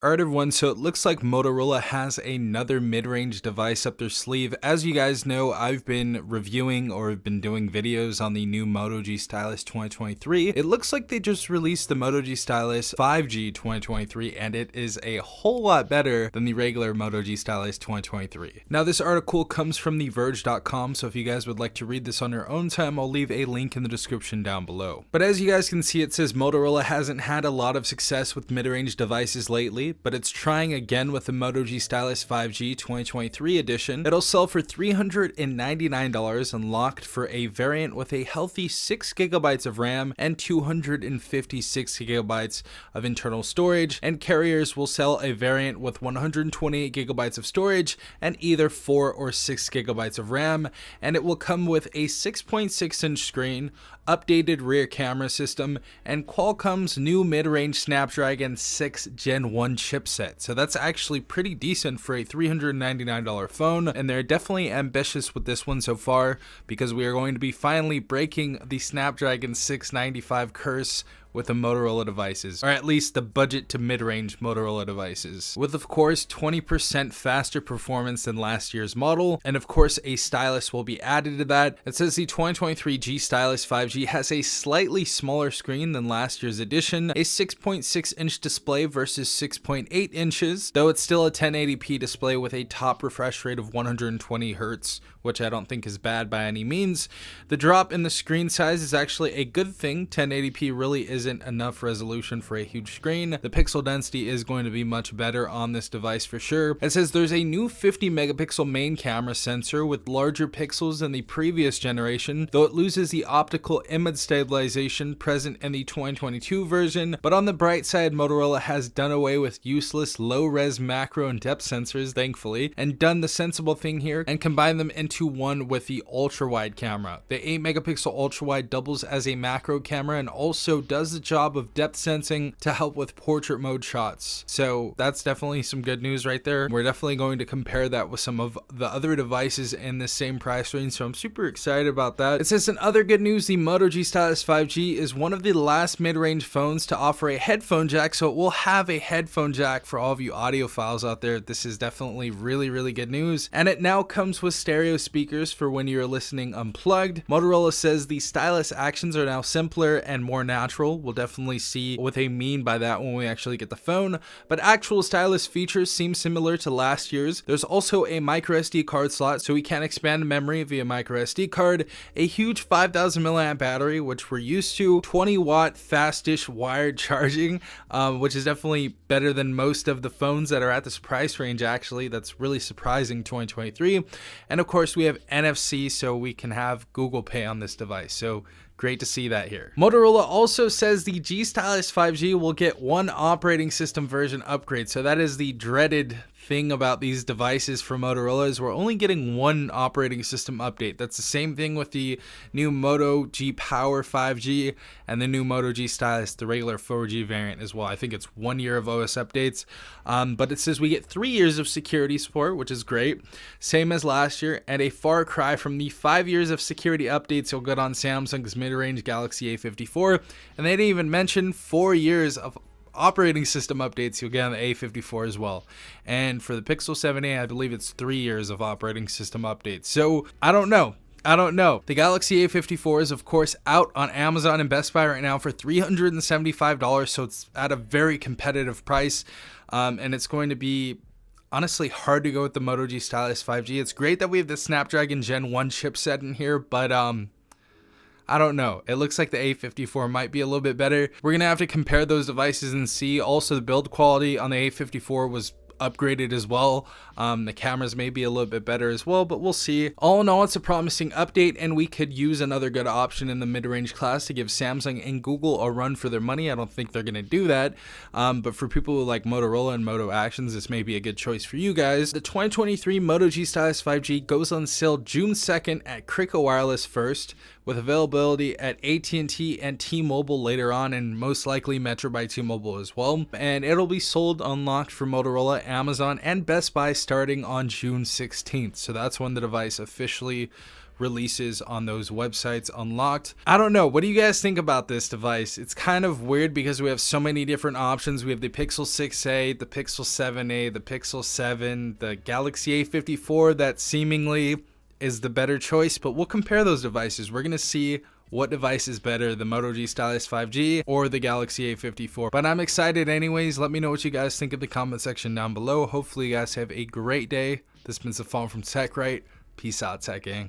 Alright everyone, so it looks like Motorola has another mid-range device up their sleeve. As you guys know, I've been reviewing or been doing videos on the new Moto G Stylus 2023. It looks like they just released the Moto G Stylus 5G 2023, and it is a whole lot better than the regular Moto G Stylus 2023. Now this article comes from the Verge.com, so if you guys would like to read this on your own time, I'll leave a link in the description down below. But as you guys can see, it says Motorola hasn't had a lot of success with mid-range devices lately, but it's trying again with the Moto G Stylus 5G 2023 edition. It'll sell for $399 and locked for a variant with a healthy 6GB of RAM and 256GB of internal storage, and carriers will sell a variant with 128GB of storage and either 4 or 6GB of RAM, and it will come with a 6.6-inch screen, updated rear camera system, and Qualcomm's new mid-range Snapdragon 6 Gen 1 chipset. So that's actually pretty decent for a $399 phone, and they're definitely ambitious with this one so far, because we are going to be finally breaking the Snapdragon 695 curse with the Motorola devices, or at least the budget to mid-range Motorola devices, with of course 20% faster performance than last year's model, and of course a stylus will be added to that. It says the 2023 G Stylus 5G has a slightly smaller screen than last year's edition, a 6.6-inch display versus 6.8 inches, though it's still a 1080p display with a top refresh rate of 120 Hz, which I don't think is bad by any means. The drop in the screen size is actually a good thing. 1080p really isn't enough resolution for a huge screen. The pixel density is going to be much better on this device for sure. It says there's a new 50 megapixel main camera sensor with larger pixels than the previous generation, though it loses the optical image stabilization present in the 2022 version. But on the bright side, Motorola has done away with useless low-res macro and depth sensors, thankfully, and done the sensible thing here and combined them into one with the ultra-wide camera. The 8 megapixel ultra-wide doubles as a macro camera and also does the job of depth sensing to help with portrait mode shots. So that's definitely some good news right there. We're definitely going to compare that with some of the other devices in the same price range, so I'm super excited about that. It says in other good news, the Moto G Stylus 5G is one of the last mid-range phones to offer a headphone jack, so it will have a headphone jack for all of you audiophiles out there. This is definitely really good news, and it now comes with stereo speakers for when you're listening unplugged. Motorola says the stylus actions are now simpler and more natural. We'll definitely see what they mean by that when we actually get the phone, but actual stylus features seem similar to last year's. There's also a micro SD card slot, so we can expand memory via micro SD card, a huge 5000 milliamp battery, which we're used to, 20-watt fast-ish wired charging, which is definitely better than most of the phones that are at this price range. Actually, that's really surprising 2023. And of course we have NFC, so we can have Google Pay on this device, so great to see that here. Motorola also says the G Stylus 5G will get one operating system version upgrade. So that is the dreaded thing about these devices for Motorola, is we're only getting one operating system update. That's the same thing with the new Moto G Power 5G and the new Moto G Stylus, the regular 4G variant as well. I think it's 1 year of OS updates, but it says we get 3 years of security support, which is great, same as last year, and a far cry from the 5 years of security updates you'll get on Samsung's mid-range Galaxy A54, and they didn't even mention 4 years of operating system updates you'll get on the A54 as well. And for the Pixel 7a, I believe it's 3 years of operating system updates. So I don't know. The Galaxy A54 is of course out on Amazon and Best Buy right now for $375, so it's at a very competitive price, and it's going to be honestly hard to go with the Moto G Stylus 5G. It's great that we have the Snapdragon Gen 1 chipset in here, but I don't know. It looks like the A54 might be a little bit better. We're going to have to compare those devices and see. Also, the build quality on the A54 was upgraded as well. The cameras may be a little bit better as well, but we'll see. All in all, it's a promising update, and we could use another good option in the mid-range class to give Samsung and Google a run for their money. I don't think they're going to do that, but for people who like Motorola and Moto Actions, this may be a good choice for you guys. The 2023 Moto G Stylus 5G goes on sale June 2nd at Cricket Wireless first, with availability at AT&T and T-Mobile later on, and most likely Metro by T-Mobile as well. And it'll be sold unlocked for Motorola, Amazon, and Best Buy starting on June 16th. So that's when the device officially releases on those websites unlocked. I don't know. What do you guys think about this device? It's kind of weird because we have so many different options. We have the Pixel 6a, the Pixel 7a, the Pixel 7, the Galaxy A54 that seemingly is the better choice, but we'll compare those devices. We're going to see what device is better, the Moto G Stylus 5G or the Galaxy A54. But I'm excited anyways. Let me know what you guys think in the comment section down below. Hopefully you guys have a great day. This has been Safon from TechRight. Peace out, Tech Gang.